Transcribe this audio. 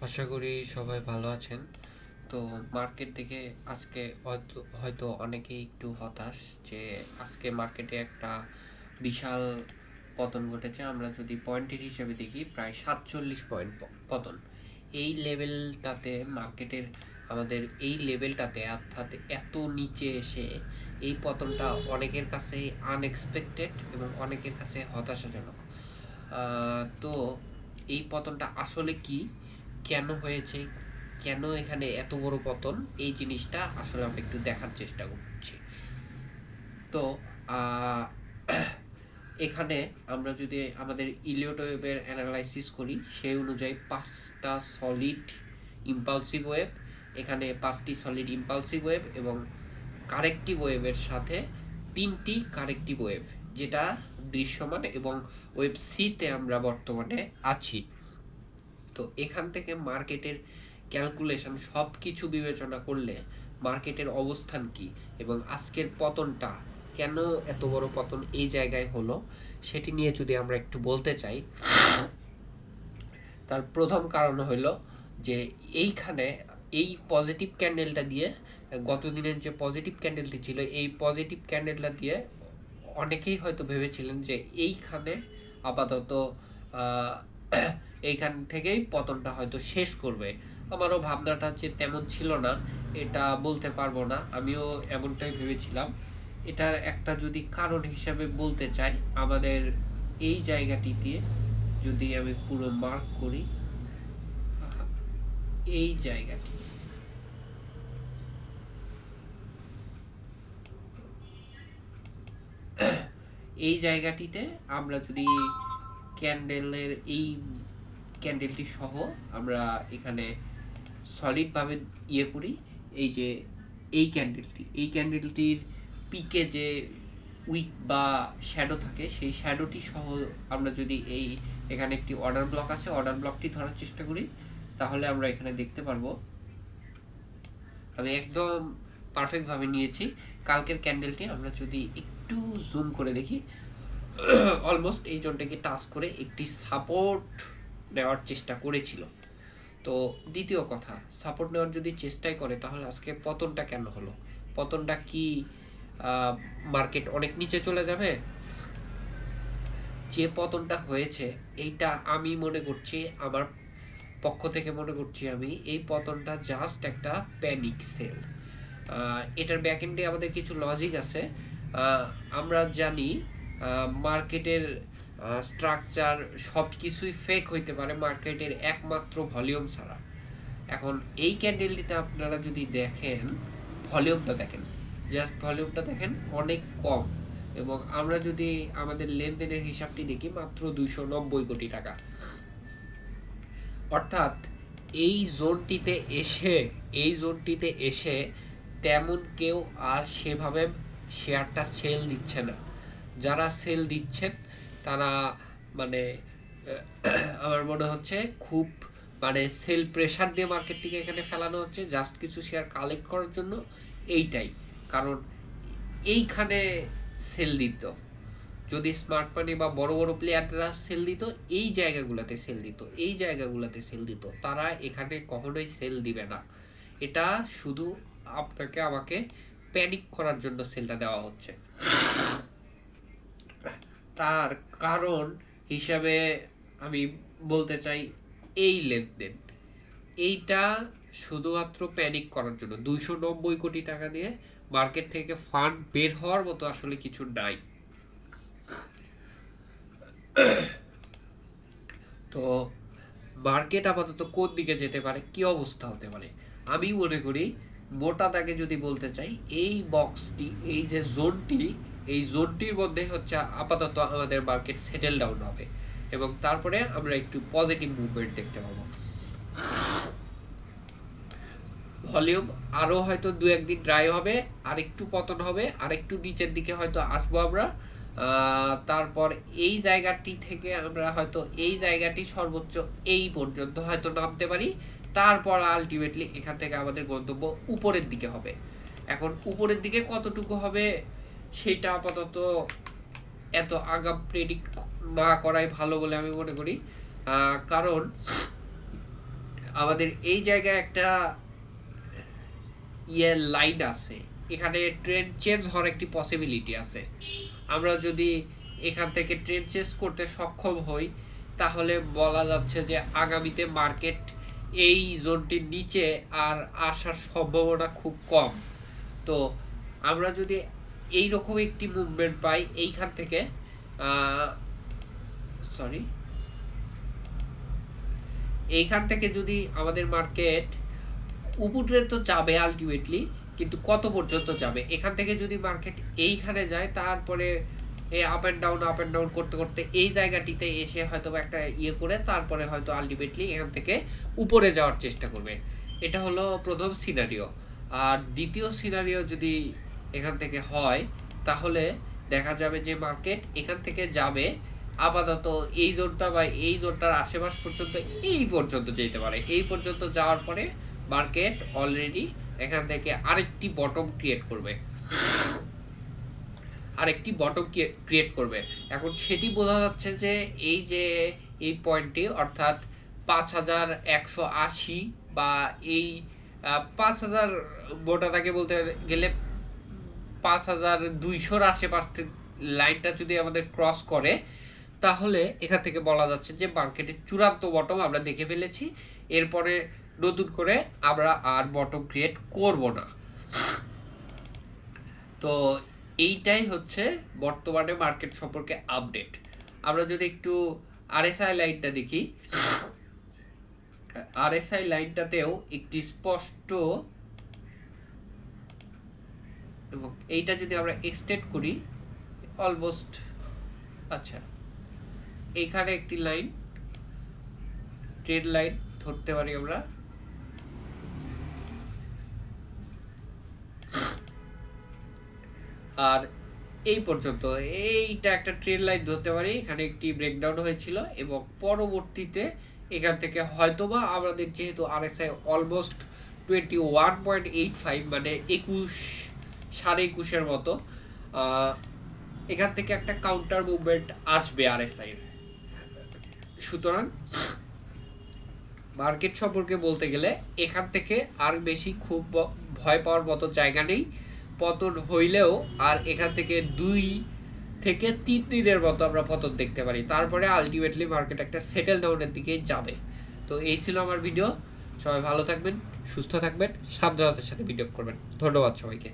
আশা করি সবাই ভালো আছেন। তো মার্কেট দেখে আজকে হয়তো হয়তো অনেকেই একটু হতাশ যে আজকে মার্কেটে একটা বিশাল পতন ঘটেছে। আমরা যদি পয়েন্টের হিসেবে দেখি প্রায় 47 পয়েন্ট পতন। এই লেভেলটাতে মার্কেটের আমাদের এই লেভেলটাতে অর্থাৎ এত নিচে এসে এই পতনটা অনেকের কাছে আনএক্সপেক্টেড এবং অনেকের কাছে হতাশাজনক। তো এই পতনটা আসলে কি, কেন হয়েছে, কেন এখানে এত বড় পতন, এই জিনিসটা আসলে আমরা একটু দেখার চেষ্টা করছি। তো আহ, এখানে আমরা যদি আমাদের ইলিয়ট ওয়েভের অ্যানালাইসিস করি সেই অনুযায়ী পাঁচটা সলিড ইম্পালসিভ ওয়েভ, এখানে পাঁচটি সলিড ইম্পালসিভ ওয়েভ এবং কারেক্টিভ ওয়েভের সাথে তিনটি কারেক্টিভ ওয়েভ, যেটা দৃশ্যমান এবং ওয়েভ সিতে আমরা বর্তমানে আছি। তো এখান থেকে মার্কেটের ক্যালকুলেশন সব কিছু বিবেচনা করলে মার্কেটের অবস্থান কি এবং আজকের পতনটা কেন, এত বড় পতন এই জায়গায় হলো, সেটি নিয়ে যদি আমরা একটু বলতে চাই, তার প্রথম কারণ হলো যে এইখানে এই পজিটিভ ক্যান্ডেলটা দিয়ে, গত দিনের যে পজিটিভ ক্যান্ডেলটি ছিল, এই পজিটিভ ক্যান্ডেলটা দিয়ে অনেকেই হয়তো ভেবেছিলেন যে এইখানে আপাতত এইখান থেকেই পতনটা হয়তো শেষ করবে। আমারও ভাবনাটা যে তেমন ছিল না এটা বলতে পারবো না, আমিও এমনটাই ভেবেছিলাম। এটার একটা যদি কারণ হিসাবে বলতে চাই, আমাদের এই জায়গাটিতে যদি আমি পুরো মার্ক করি, এই জায়গাটি, এই জায়গাটিতে আমরা যদি ক্যান্ডেলের এই ক্যান্ডেলটি সহ আমরা এখানে সলিডভাবে ইয়ে করি, এই যে এই ক্যান্ডেলটির পিকে যে উইক বা শ্যাডো থাকে, সেই শ্যাডোটি সহ আমরা যদি এখানে একটি অর্ডার ব্লক আছে, অর্ডার ব্লকটি ধরার চেষ্টা করি, তাহলে আমরা এখানে দেখতে পারবো। আমি একদম পারফেক্টভাবে নিয়েছি। কালকের ক্যান্ডেলটি আমরা যদি একটু জুম করে দেখি, অলমোস্ট এই জোনটাকে টাচ করে একটি সাপোর্ট নেওয়ার চেষ্টা করেছিল। তো দ্বিতীয় কথা, সাপোর্ট নেওয়ার যদি চেষ্টাই করে তাহলে আজকে পতনটা কেন হলো? পতনটা কি মার্কেট অনেক নিচে চলে যাবে? যে পতনটা হয়েছে এইটা আমি মনে করছি, আমার পক্ষ থেকে মনে করছি আমি, এই পতনটা জাস্ট একটা প্যানিক সেল। এটার ব্যাকএন্ডে আমাদের কিছু লজিক আছে। আমরা জানি মার্কেটের স্ট্রাকচার সব কিছুই ফেক হইতে পারে মার্কেটের একমাত্র ভলিউম ছাড়া। এখন এই ক্যান্ডেলটিতে আপনারা যদি দেখেন, ভলিউমটা দেখেন, জাস্ট ভলিউমটা দেখেন, অনেক কম। এবং আমরা যদি আমাদের লেনদেনের হিসাবটি দেখি, মাত্র 290 কোটি টাকা। অর্থাৎ এই জোনটিতে এসে এই জোনটিতে এসে তেমন কেউ আর সেভাবে শেয়ারটা সেল দিচ্ছে না। যারা সেল দিচ্ছেন তারা মানে আমার মনে হচ্ছে খুব মানে সেল প্রেশার দিয়ে মার্কেটটিকে এখানে ফেলানো হচ্ছে জাস্ট কিছু শেয়ার কালেক্ট করার জন্য। এইটাই কারণ। এইখানে সেল দিত, যদি স্মার্ট মানি বা বড় বড় প্লেয়াররা সেল দিত, এই জায়গাগুলোতে সেল দিত, এই জায়গাগুলোতে সেল দিত, তারা এখানে কখনোই সেল দিবে না। এটা শুধু আপনাকে আমাকে প্যানিক করার জন্য সেলটা দেওয়া হচ্ছে। তার কারণ হিসাবে আমি বলতে চাই, এই লেনদেন এইটা শুধুমাত্র প্যানিক করার জন্য। 290 কোটি টাকা দিয়ে মার্কেট থেকে ফান্ড বের হওয়ার মতো আসলে কিছু নাই। তো মার্কেট আপাতত কোন দিকে যেতে পারে, কি অবস্থা হতে পারে, আমি মনে করি মোটা দাগে যদি বলতে চাই, এই বক্সটি, এই যে জোনটি, এই জোনটির মধ্যে হচ্ছে আপাতত আমাদের মার্কেট সেটেল ডাউন হবে এবং তারপরে আমরা একটু পজিটিভ মুভমেন্ট দেখতে পাবো। ভলিউম আরও হয়তো দু একদিন ড্রাই হবে, আর একটু পতন হবে, আর একটু নিচের দিকে হয়তো আসবো আমরা। তারপর এই জায়গাটি থেকে আমরা হয়তো এই জায়গাটি সর্বোচ্চ এই পর্যন্ত হয়তো নামতে পারি। তারপর আলটিমেটলি এখান থেকে আমাদের গন্তব্য উপরের দিকে হবে। এখন উপরের দিকে কতটুকু হবে সেটা আপাতত এত আগাম প্রেডিক্ট না করাই ভালো বলে আমি মনে করি। কারণ আমাদের এই জায়গায় একটা লাইন আছে, এখানে ট্রেন চেঞ্জ হওয়ার একটি পসিবিলিটি আছে। আমরা যদি এখান থেকে ট্রেন চেঞ্জ করতে সক্ষম হই, তাহলে বলা যাচ্ছে যে আগামীতে মার্কেট এই জোনটির নিচে আর আসার সম্ভাবনা খুব কম। তো আমরা যদি এই রকম একটি মুভমেন্ট পাই এইখান থেকে, এইখান থেকে যদি আমাদের মার্কেট উপরে তো যাবে আলটিমেটলি, কিন্তু কত পর্যন্ত যাবে, এখান থেকে যদি মার্কেট এইখানে যায়, তারপরে আপ অ্যান্ড ডাউন করতে করতে এই জায়গাটিতে এসে হয়তো একটা করে তারপরে হয়তো আলটিমেটলি এখান থেকে উপরে যাওয়ার চেষ্টা করবে। এটা হলো প্রথম সিনারিও। আর দ্বিতীয় সিনারিও যদি এখান থেকে হয়, তাহলে দেখা যাবে যে মার্কেট এখান থেকে যাবে আপাতত এই জোনটা বা এই জোনটার আশেপাশ পর্যন্ত, এই পর্যন্ত যেতে পারে। এই পর্যন্ত যাওয়ার পরে মার্কেট অলরেডি এখান থেকে আরেকটি বটম ক্রিয়েট করবে। এখন সেটি বোঝা যাচ্ছে যে এই পয়েন্টটি, অর্থাৎ 5180 বা এই 5000 মোটা থাকে বলতে গেলে 5200-র আশেপাশ লাইনটা যদি আমাদের ক্রস করে, তাহলে এখান থেকে বলা যাচ্ছে যে মার্কেটের চূড়ান্ত বটম আমরা দেখে ফেলেছি। এরপরে নতুন করে আমরা আর বটম ক্রিয়েট করব না। তো এইটাই হচ্ছে বর্তমানে মার্কেট সম্পর্কে আপডেট। আমরা যদি একটু আরএসআই লাইনটা দেখি, আরএসআই লাইনটাতেও একটি স্পষ্ট, এবং এইটা যদি আমরা এক্সটেন্ড করি অলমোস্ট, আচ্ছা এইখানে একটি লাইন, ট্রেড লাইন ধরতে পারি আমরা। আর এই পর্যন্ত এইটা একটা ট্রেড লাইন ধরতে পারি। এখানে একটি ব্রেকডাউন হয়েছিল এবং পরবর্তীতে এখান থেকে হয়তোবা আমাদের যেহেতু আরএসআই অলমোস্ট 21.85 মানে 21.25 মতো, এখান থেকে একটা কাউন্টার মুভমেন্ট আসবে আরএসআই। সুতরাং মার্কেট সম্পর্কে বলতে গেলে এখান থেকে আর বেশি খুব ভয় পাওয়ার মতো জায়গা নেই। পতন হইলেও আর এখান থেকে 2 থেকে 3 দিনের মতো আমরা পতন দেখতে পারি, তারপরে আলটিমেটলি মার্কেট একটা সেটেল ডাউনের দিকে যাবে। তো এই ছিল আমার ভিডিও। সবাই ভালো থাকবেন, সুস্থ থাকবেন, সাবধানতার সাথে ভিডিও করবেন। ধন্যবাদ সবাইকে।